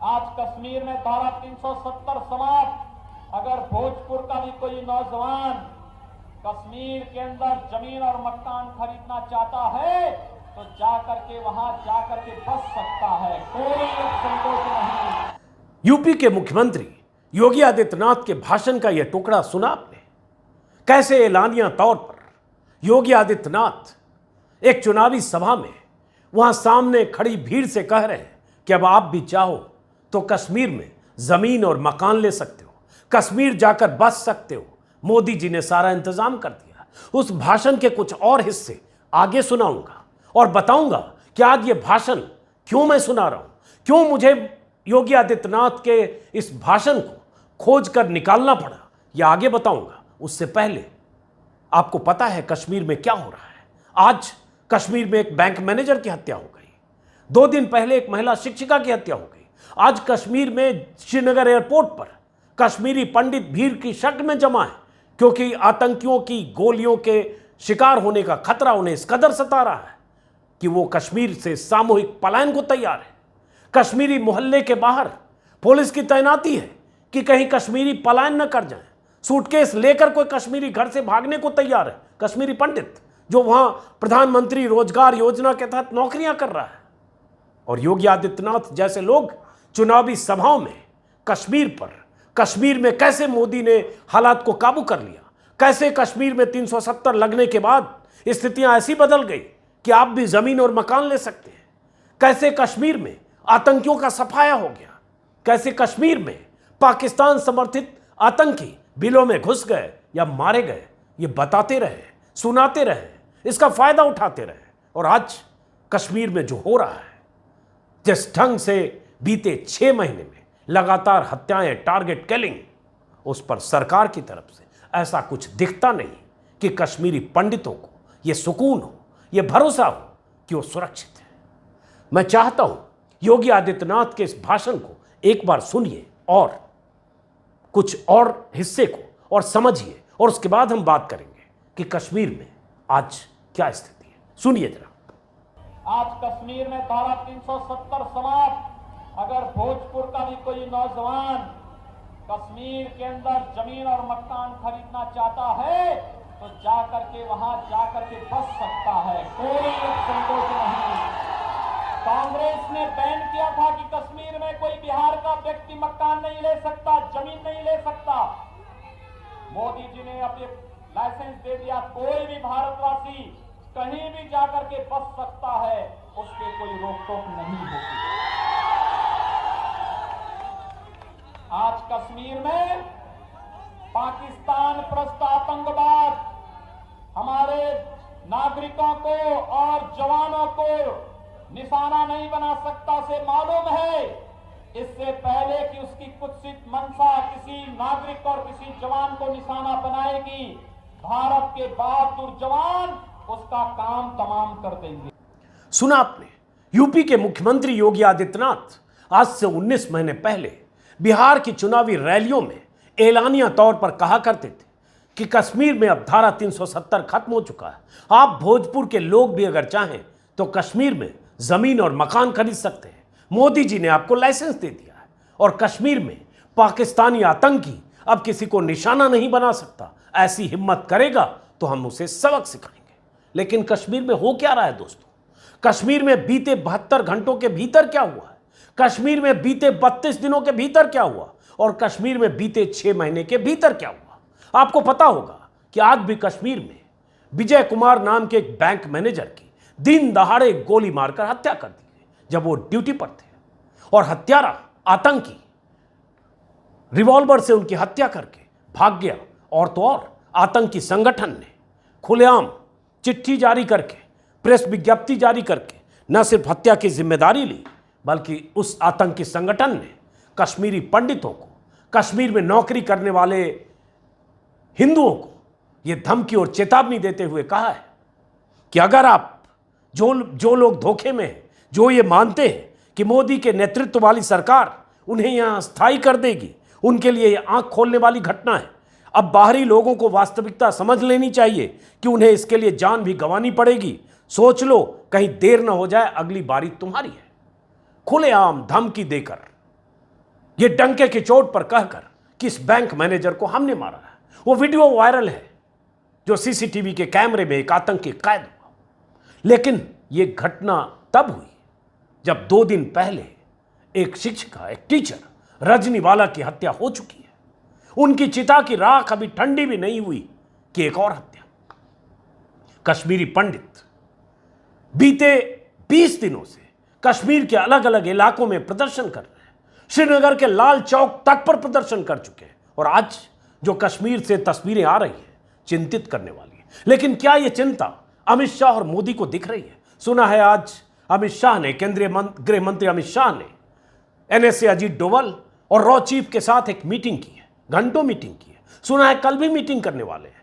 आज कश्मीर में धारा 370 समाप्त। अगर भोजपुर का भी कोई नौजवान कश्मीर के अंदर जमीन और मकान खरीदना चाहता है तो जाकर के वहां जाकर के बस सकता है, कोई संकोच नहीं। यूपी के मुख्यमंत्री योगी आदित्यनाथ के भाषण का यह टुकड़ा सुना आपने? कैसे एलानिया तौर पर योगी आदित्यनाथ एक चुनावी सभा में वहां सामने खड़ी भीड़ से कह रहे हैं कि अब आप भी चाहो तो कश्मीर में जमीन और मकान ले सकते हो, कश्मीर जाकर बस सकते हो, मोदी जी ने सारा इंतजाम कर दिया। उस भाषण के कुछ और हिस्से आगे सुनाऊंगा और बताऊंगा कि आज ये भाषण क्यों मैं सुना रहा हूं, क्यों मुझे योगी आदित्यनाथ के इस भाषण को खोज कर निकालना पड़ा, यह आगे बताऊंगा। उससे पहले आपको पता है कश्मीर में क्या हो रहा है? आज कश्मीर में एक बैंक मैनेजर की हत्या हो गई, 2 दिन पहले एक महिला शिक्षिका की हत्या हो गई। आज कश्मीर में श्रीनगर एयरपोर्ट पर कश्मीरी पंडित भीड़ की शक्ल में जमा है क्योंकि आतंकियों की गोलियों के शिकार होने का खतरा उन्हें इस कदर सता रहा है कि वो कश्मीर से सामूहिक पलायन को तैयार है। कश्मीरी मोहल्ले के बाहर पुलिस की तैनाती है कि कहीं कश्मीरी पलायन न कर जाए। सूटकेस लेकर कोई कश्मीरी घर से भागने को तैयार है, कश्मीरी पंडित जो वहां प्रधानमंत्री रोजगार योजना के तहत नौकरियां कर रहा है। और योगी आदित्यनाथ जैसे लोग चुनावी सभाओं में कश्मीर में कैसे मोदी ने हालात को काबू कर लिया, कैसे कश्मीर में 370 लगने के बाद स्थितियां ऐसी बदल गई कि आप भी जमीन और मकान ले सकते हैं, कैसे कश्मीर में आतंकियों का सफाया हो गया, कैसे कश्मीर में पाकिस्तान समर्थित आतंकी बिलों में घुस गए या मारे गए, ये बताते रहे, सुनाते रहे, इसका फायदा उठाते रहे। और आज कश्मीर में जो हो रहा है, जिस ढंग से बीते 6 महीने में लगातार हत्याएं, टारगेट किलिंग, उस पर सरकार की तरफ से ऐसा कुछ दिखता नहीं कि कश्मीरी पंडितों को यह सुकून हो, यह भरोसा हो कि वो सुरक्षित है। मैं चाहता हूं योगी आदित्यनाथ के इस भाषण को एक बार सुनिए और कुछ और हिस्से को और समझिए, और उसके बाद हम बात करेंगे कि कश्मीर में आज क्या स्थिति है। सुनिए जरा। आज कश्मीर में धारा 370 समाप्त। अगर भोजपुर का भी कोई नौजवान कश्मीर के अंदर जमीन और मकान खरीदना चाहता है तो जाकर के वहां जाकर के बस सकता है, कोई संकोच नहीं। कांग्रेस ने बैन किया था कि कश्मीर में कोई बिहार का व्यक्ति मकान नहीं ले सकता, जमीन नहीं ले सकता। मोदी जी ने अब ये लाइसेंस दे दिया, कोई भी भारतवासी कहीं भी जाकर के बस सकता है, उसके कोई रोक टोक नहीं होगी। आज कश्मीर में पाकिस्तान प्रस्त आतंकवाद हमारे नागरिकों को और जवानों को निशाना नहीं बना सकता से मालूम है। इससे पहले कि उसकी कुत्सित मंशा किसी नागरिक और किसी जवान को निशाना बनाएगी, भारत के बहादुर जवान उसका काम तमाम कर देंगे। सुना आपने, यूपी के मुख्यमंत्री योगी आदित्यनाथ आज से 19 महीने पहले बिहार की चुनावी रैलियों में एलानिया तौर पर कहा करते थे कि कश्मीर में अब धारा 370 खत्म हो चुका है, आप भोजपुर के लोग भी अगर चाहें तो कश्मीर में जमीन और मकान खरीद सकते हैं, मोदी जी ने आपको लाइसेंस दे दिया है और कश्मीर में पाकिस्तानी आतंकी अब किसी को निशाना नहीं बना सकता, ऐसी हिम्मत करेगा तो हम उसे सबक सिखाएंगे। लेकिन कश्मीर में हो क्या रहा है दोस्तों? कश्मीर में बीते 72 घंटों के भीतर क्या हुआ है? कश्मीर में बीते 32 दिनों के भीतर क्या हुआ? और कश्मीर में बीते 6 महीने के भीतर क्या हुआ? आपको पता होगा कि आज भी कश्मीर में विजय कुमार नाम के एक बैंक मैनेजर की दिन दहाड़े गोली मारकर हत्या कर दी गई जब वो ड्यूटी पर थे, और हत्यारा आतंकी रिवॉल्वर से उनकी हत्या करके भाग गया। और तो और आतंकी संगठन ने खुलेआम चिट्ठी जारी करके, प्रेस विज्ञप्ति जारी करके न सिर्फ हत्या की जिम्मेदारी ली, बल्कि उस आतंकी संगठन ने कश्मीरी पंडितों को, कश्मीर में नौकरी करने वाले हिंदुओं को यह धमकी और चेतावनी देते हुए कहा है कि अगर आप जो लोग धोखे में हैं, जो ये मानते हैं कि मोदी के नेतृत्व वाली सरकार उन्हें यहां स्थायी कर देगी, उनके लिए यह आंख खोलने वाली घटना है। अब बाहरी लोगों को वास्तविकता समझ लेनी चाहिए कि उन्हें इसके लिए जान भी गंवानी पड़ेगी। सोच लो, कहीं देर ना हो जाए, अगली बारी तुम्हारी है। खुलेआम धमकी देकर ये डंके की चोट पर कहकर कि इस बैंक मैनेजर को हमने मारा है। वो वीडियो वायरल है जो सीसीटीवी के कैमरे में एक आतंकी कैद हुआ। लेकिन ये घटना तब हुई जब 2 दिन पहले एक शिक्षिका, एक टीचर रजनीवाला की हत्या हो चुकी है। उनकी चिता की राख अभी ठंडी भी नहीं हुई कि एक और हत्या। कश्मीरी पंडित बीते 20 दिनों से कश्मीर के अलग अलग इलाकों में प्रदर्शन कर रहे हैं। श्रीनगर के लाल चौक तक पर प्रदर्शन कर चुके हैं। और आज जो कश्मीर से तस्वीरें आ रही हैं, चिंतित करने वाली है। लेकिन क्या यह चिंता अमित शाह और मोदी को दिख रही है? सुना है आज अमित शाह ने, केंद्रीय गृह मंत्री अमित शाह ने एनएसए अजीत डोभाल और रॉ चीफ के साथ एक मीटिंग की है, घंटों मीटिंग की है। सुना है कल भी मीटिंग करने वाले हैं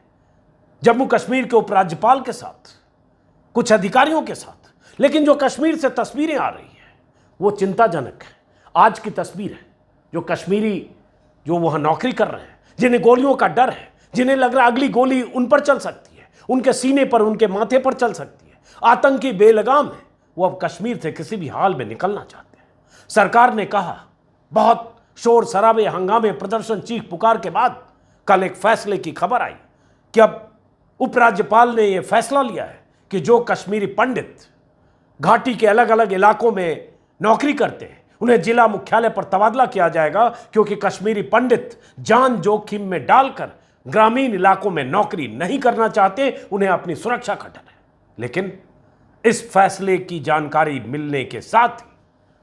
जम्मू कश्मीर के उपराज्यपाल के साथ, कुछ अधिकारियों के साथ। लेकिन जो कश्मीर से तस्वीरें आ रही हैं वो चिंताजनक है। आज की तस्वीर है जो कश्मीरी जो वहां नौकरी कर रहे हैं, जिन्हें गोलियों का डर है, जिन्हें लग रहा है अगली गोली उन पर चल सकती है, उनके सीने पर, उनके माथे पर चल सकती है। आतंकी बेलगाम है, वो अब कश्मीर से किसी भी हाल में निकलना चाहते हैं। सरकार ने कहा, बहुत शोर शराबे, हंगामे, प्रदर्शन, चीख पुकार के बाद कल एक फैसले की खबर आई कि अब उपराज्यपाल ने यह फैसला लिया है कि जो कश्मीरी पंडित घाटी के अलग अलग इलाकों में नौकरी करते हैं उन्हें जिला मुख्यालय पर तबादला किया जाएगा, क्योंकि कश्मीरी पंडित जान जोखिम में डालकर ग्रामीण इलाकों में नौकरी नहीं करना चाहते, उन्हें अपनी सुरक्षा का डर है। लेकिन इस फैसले की जानकारी मिलने के साथ ही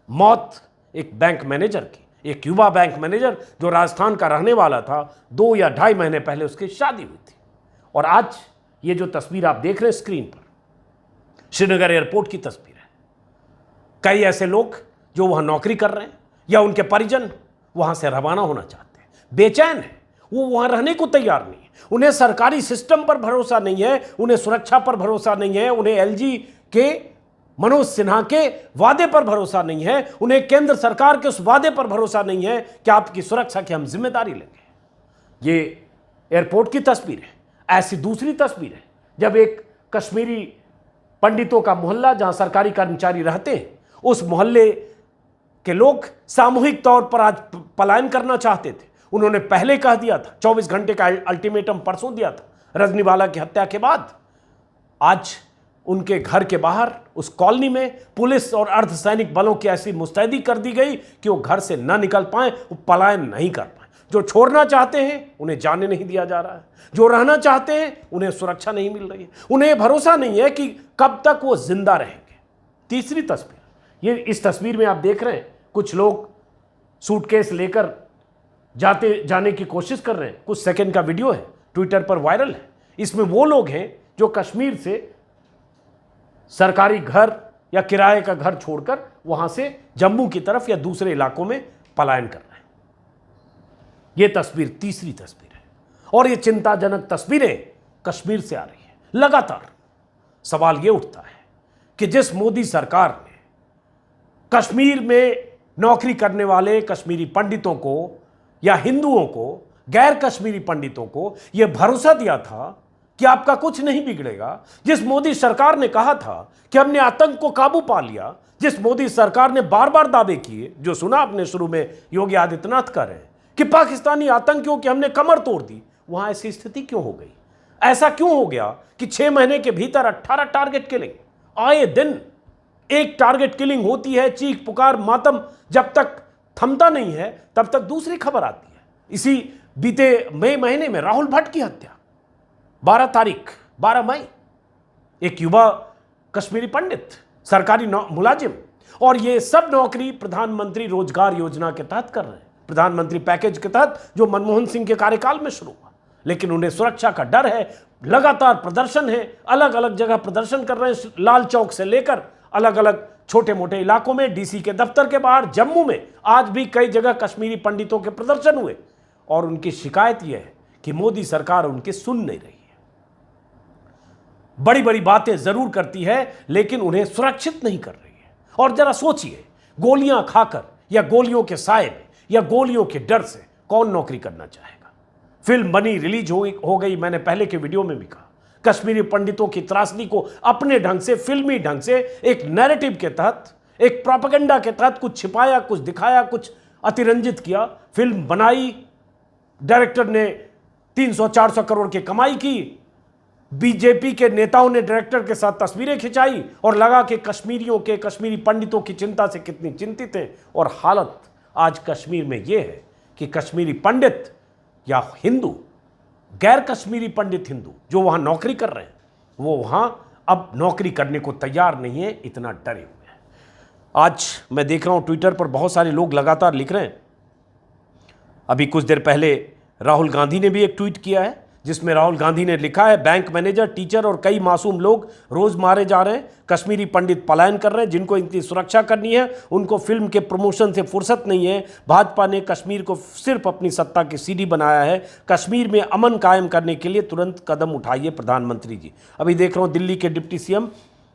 मौत एक बैंक मैनेजर की, एक युवा बैंक मैनेजर जो राजस्थान का रहने वाला था, 2 या 2.5 महीने पहले उसकी शादी हुई थी। और आज ये जो तस्वीर आप देख रहे हैं स्क्रीन पर, श्रीनगर एयरपोर्ट की तस्वीर है। कई ऐसे लोग जो वहां नौकरी कर रहे हैं या उनके परिजन वहां से रवाना होना चाहते हैं, बेचैन है, वो वहां रहने को तैयार नहीं है। उन्हें सरकारी सिस्टम पर भरोसा नहीं है, उन्हें सुरक्षा पर भरोसा नहीं है, उन्हें एलजी के मनोज सिन्हा के वादे पर भरोसा नहीं है, उन्हें केंद्र सरकार के उस वादे पर भरोसा नहीं है कि आपकी सुरक्षा की हम जिम्मेदारी लेंगे। ये एयरपोर्ट की तस्वीर है। ऐसी दूसरी तस्वीर है जब एक कश्मीरी पंडितों का मोहल्ला, जहां सरकारी कर्मचारी रहते हैं, उस मोहल्ले के लोग सामूहिक तौर पर आज पलायन करना चाहते थे। उन्होंने पहले कह दिया था, 24 घंटे का अल्टीमेटम परसों दिया था रजनीवाला की हत्या के बाद। आज उनके घर के बाहर उस कॉलोनी में पुलिस और अर्धसैनिक बलों की ऐसी मुस्तैदी कर दी गई कि वो घर से ना निकल पाए, वो पलायन नहीं कर पाए। जो छोड़ना चाहते हैं उन्हें जाने नहीं दिया जा रहा है, जो रहना चाहते हैं उन्हें सुरक्षा नहीं मिल रही है, उन्हें भरोसा नहीं है कि कब तक वो जिंदा रहेंगे। तीसरी तस्वीर, ये इस तस्वीर में आप देख रहे हैं कुछ लोग सूटकेस लेकर जाने की कोशिश कर रहे हैं। कुछ सेकंड का वीडियो है, ट्विटर पर वायरल है। इसमें वो लोग हैं जो कश्मीर से सरकारी घर या किराए का घर छोड़कर वहां से जम्मू की तरफ या दूसरे इलाकों में पलायन कर रहे हैं। यह तस्वीर तीसरी तस्वीर है और ये चिंताजनक तस्वीरें कश्मीर से आ रही है। लगातार सवाल यह उठता है कि जिस मोदी सरकार ने कश्मीर में नौकरी करने वाले कश्मीरी पंडितों को या हिंदुओं को, गैर कश्मीरी पंडितों को यह भरोसा दिया था कि आपका कुछ नहीं बिगड़ेगा, जिस मोदी सरकार ने कहा था कि हमने आतंक को काबू पा लिया, जिस मोदी सरकार ने बार बार दावे किए, जो सुना आपने शुरू में योगी आदित्यनाथ कर रहे हैं कि पाकिस्तानी आतंकियों की हमने कमर तोड़ दी, वहां ऐसी स्थिति क्यों हो गई? ऐसा क्यों हो गया कि 6 महीने के भीतर 18 टारगेट किलिंग, आए दिन एक टारगेट किलिंग होती है, चीख पुकार मातम जब तक थमता नहीं है तब तक दूसरी खबर आती है। इसी बीते मई महीने में राहुल भट्ट की हत्या, 12 मई, एक युवा कश्मीरी पंडित, सरकारी मुलाजिम, और ये सब नौकरी प्रधानमंत्री रोजगार योजना के तहत कर रहे हैं, प्रधानमंत्री पैकेज के तहत जो मनमोहन सिंह के कार्यकाल में शुरू हुआ। लेकिन उन्हें सुरक्षा का डर है, लगातार प्रदर्शन है, अलग अलग जगह प्रदर्शन कर रहे हैं, लाल चौक से लेकर अलग अलग छोटे मोटे इलाकों में, डीसी के दफ्तर के बाहर, जम्मू में आज भी कई जगह कश्मीरी पंडितों के प्रदर्शन हुए। और उनकी शिकायत यह है कि मोदी सरकार उनकी सुन नहीं रही है, बड़ी बड़ी बातें जरूर करती है लेकिन उन्हें सुरक्षित नहीं कर रही है। और जरा सोचिए, गोलियां खाकर या गोलियों के साए में या गोलियों के डर से कौन नौकरी करना चाहेगा? फिल्म बनी, रिलीज हो गई, मैंने पहले के वीडियो में भी कहा, कश्मीरी पंडितों की त्रासदी को अपने ढंग से, फिल्मी ढंग से, एक नैरेटिव के तहत, एक प्रोपेगेंडा के तहत कुछ छिपाया, कुछ दिखाया, कुछ अतिरंजित किया, फिल्म बनाई, डायरेक्टर ने 300-400 करोड़ की कमाई की, बीजेपी के नेताओं ने डायरेक्टर के साथ तस्वीरें खिंचाई और लगा कि कश्मीरियों के, कश्मीरी पंडितों की चिंता से कितनी चिंतित हैं। और हालत आज कश्मीर में यह है कि कश्मीरी पंडित या हिंदू, गैर कश्मीरी पंडित हिंदू जो वहां नौकरी कर रहे हैं, वो वहां अब नौकरी करने को तैयार नहीं है, इतना डरे हुए हैं। आज मैं देख रहा हूं ट्विटर पर बहुत सारे लोग लगातार लिख रहे हैं। अभी कुछ देर पहले राहुल गांधी ने भी एक ट्वीट किया है जिसमें राहुल गांधी ने लिखा है, बैंक मैनेजर, टीचर और कई मासूम लोग रोज मारे जा रहे हैं, कश्मीरी पंडित पलायन कर रहे हैं, जिनको इतनी सुरक्षा करनी है उनको फिल्म के प्रमोशन से फुर्सत नहीं है। भाजपा ने कश्मीर को सिर्फ अपनी सत्ता की सीढ़ी बनाया है। कश्मीर में अमन कायम करने के लिए तुरंत कदम उठाइए प्रधानमंत्री जी। अभी देख रहा हूं दिल्ली के डिप्टी सीएम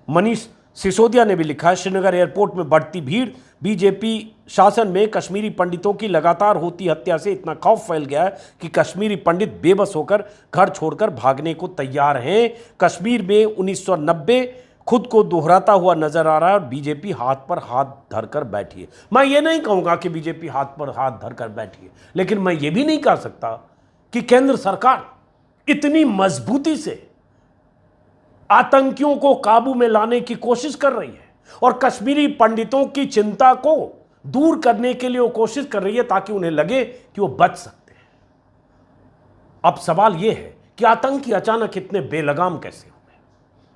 मनीष सिसोदिया ने भी लिखा है, श्रीनगर एयरपोर्ट में बढ़ती भीड़, बीजेपी शासन में कश्मीरी पंडितों की लगातार होती हत्या से इतना खौफ फैल गया है कि कश्मीरी पंडित बेबस होकर घर छोड़कर भागने को तैयार हैं। कश्मीर में 1990 खुद को दोहराता हुआ नजर आ रहा है और बीजेपी हाथ पर हाथ धरकर बैठी है। मैं ये नहीं कहूंगा कि बीजेपी हाथ पर हाथ धरकर बैठी है, लेकिन मैं ये भी नहीं कह सकता कि केंद्र सरकार इतनी मजबूती से आतंकियों को काबू में लाने की कोशिश कर रही है और कश्मीरी पंडितों की चिंता को दूर करने के लिए वो कोशिश कर रही है ताकि उन्हें लगे कि वो बच सकते हैं। अब सवाल यह है कि आतंकी अचानक इतने बेलगाम कैसे हुए?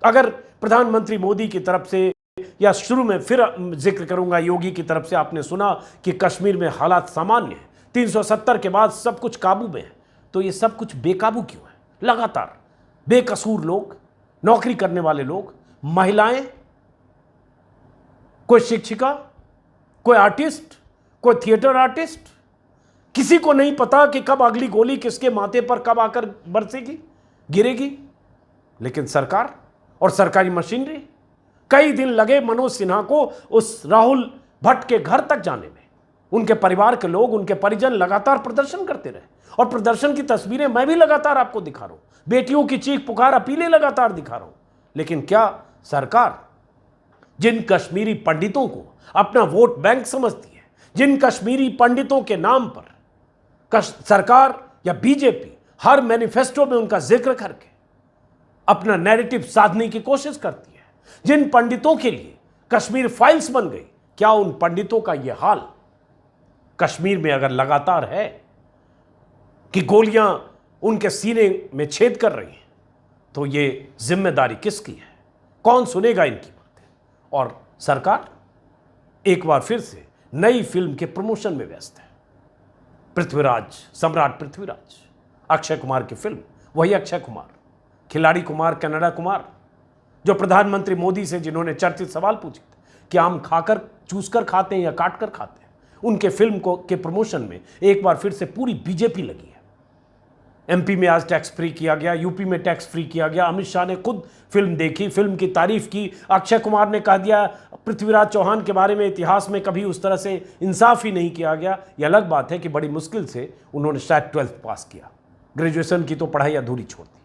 अगर प्रधानमंत्री मोदी की तरफ से, या शुरू में फिर जिक्र करूंगा योगी की तरफ से, आपने सुना कि कश्मीर में हालात सामान्य है, 370 के बाद सब कुछ काबू में है, तो ये सब कुछ बेकाबू क्यों है? लगातार बेकसूर लोग, नौकरी करने वाले लोग, महिलाएं, कोई शिक्षिका, कोई आर्टिस्ट, कोई थिएटर आर्टिस्ट, किसी को नहीं पता कि कब अगली गोली किसके माथे पर कब आकर बरसेगी, गिरेगी। लेकिन सरकार और सरकारी मशीनरी, कई दिन लगे मनोज सिन्हा को उस राहुल भट्ट के घर तक जाने में। उनके परिवार के लोग, उनके परिजन लगातार प्रदर्शन करते रहे और प्रदर्शन की तस्वीरें मैं भी लगातार आपको दिखा रहा हूं, बेटियों की चीख पुकार, अपीलें लगातार दिखा रहा हूं। लेकिन क्या सरकार जिन कश्मीरी पंडितों को अपना वोट बैंक समझती है, जिन कश्मीरी पंडितों के नाम पर सरकार या बीजेपी हर मैनिफेस्टो में उनका जिक्र करके अपना नैरेटिव साधने की कोशिश करती है, जिन पंडितों के लिए कश्मीर फाइल्स बन गई, क्या उन पंडितों का यह हाल कश्मीर में अगर लगातार है कि गोलियां उनके सीने में छेद कर रही हैं, तो ये जिम्मेदारी किसकी है? कौन सुनेगा इनकी बातें? और सरकार एक बार फिर से नई फिल्म के प्रमोशन में व्यस्त है। पृथ्वीराज, सम्राट पृथ्वीराज, अक्षय कुमार की फिल्म, वही अक्षय कुमार, खिलाड़ी कुमार, कनाडा कुमार, जो प्रधानमंत्री मोदी से जिन्होंने चर्चित सवाल पूछे थे कि आम खाकर चूसकर खाते हैं या काट कर खाते हैं, उनके फिल्म को के प्रमोशन में एक बार फिर से पूरी बीजेपी लगी है। एमपी में आज टैक्स फ्री किया गया, यूपी में टैक्स फ्री किया गया। अमित शाह ने खुद फिल्म देखी, फिल्म की तारीफ की। अक्षय कुमार ने कह दिया पृथ्वीराज चौहान के बारे में इतिहास में कभी उस तरह से इंसाफ ही नहीं किया गया। ये अलग बात है कि बड़ी मुश्किल से उन्होंने शायद 12th पास किया, ग्रेजुएशन की तो पढ़ाई अधूरी छोड़ दी,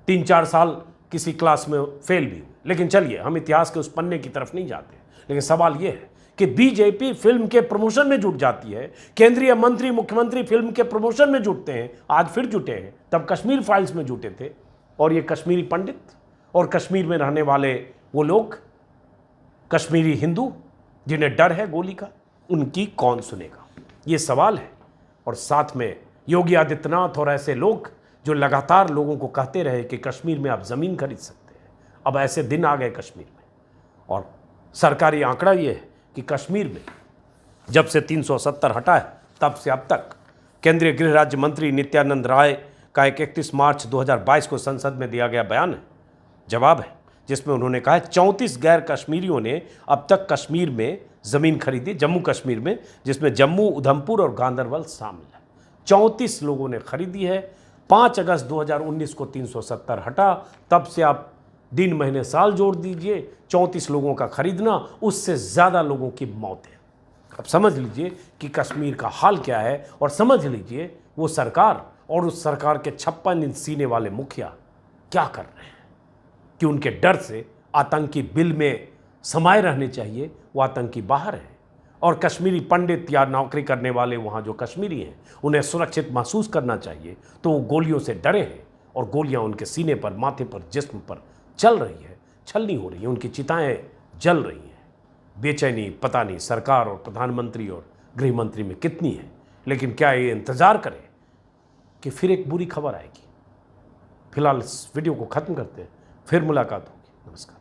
3-4 साल किसी क्लास में फेल भी हुए। लेकिन चलिए, हम इतिहास के उस पन्ने की तरफ नहीं जाते। लेकिन सवाल यह है कि बीजेपी फिल्म के प्रमोशन में जुट जाती है, केंद्रीय मंत्री, मुख्यमंत्री फिल्म के प्रमोशन में जुटते हैं, आज फिर जुटे हैं, तब कश्मीर फाइल्स में जुटे थे। और ये कश्मीरी पंडित और कश्मीर में रहने वाले वो लोग, कश्मीरी हिंदू जिन्हें डर है गोली का, उनकी कौन सुनेगा? ये सवाल है। और साथ में योगी आदित्यनाथ और ऐसे लोग जो लगातार लोगों को कहते रहे कि कश्मीर में आप ज़मीन खरीद सकते हैं, अब ऐसे दिन आ गए कश्मीर में। और सरकारी आंकड़ा ये है कि कश्मीर में जब से 370 हटा है, तब से अब तक केंद्रीय गृह राज्य मंत्री नित्यानंद राय का एक 31 मार्च 2022 को संसद में दिया गया बयान है, जवाब है, जिसमें उन्होंने कहा है 34 गैर कश्मीरियों ने अब तक कश्मीर में ज़मीन खरीदी, जम्मू कश्मीर में, जिसमें जम्मू, उधमपुर और गांदरबल शामिल है। 34 लोगों ने खरीदी है। 5 अगस्त 2019 को 370 हटा, तब से आप दिन, महीने, साल जोड़ दीजिए, 34 लोगों का खरीदना, उससे ज़्यादा लोगों की मौत है। अब समझ लीजिए कि कश्मीर का हाल क्या है, और समझ लीजिए वो सरकार और उस सरकार के 56 इंच सीने वाले मुखिया क्या कर रहे हैं कि उनके डर से आतंकी बिल में समाये रहने चाहिए, वो आतंकी बाहर है। और कश्मीरी पंडित या नौकरी करने वाले वहाँ जो कश्मीरी हैं उन्हें सुरक्षित महसूस करना चाहिए, तो वो गोलियों से डरे हैं और गोलियां उनके सीने पर, माथे पर, जिस्म पर चल रही है, छलनी हो रही है, उनकी चिताएं जल रही हैं। बेचैनी पता नहीं सरकार और प्रधानमंत्री और गृह मंत्री में कितनी है, लेकिन क्या ये इंतज़ार करें कि फिर एक बुरी खबर आएगी। फिलहाल इस वीडियो को ख़त्म करते हैं, फिर मुलाकात होगी। नमस्कार।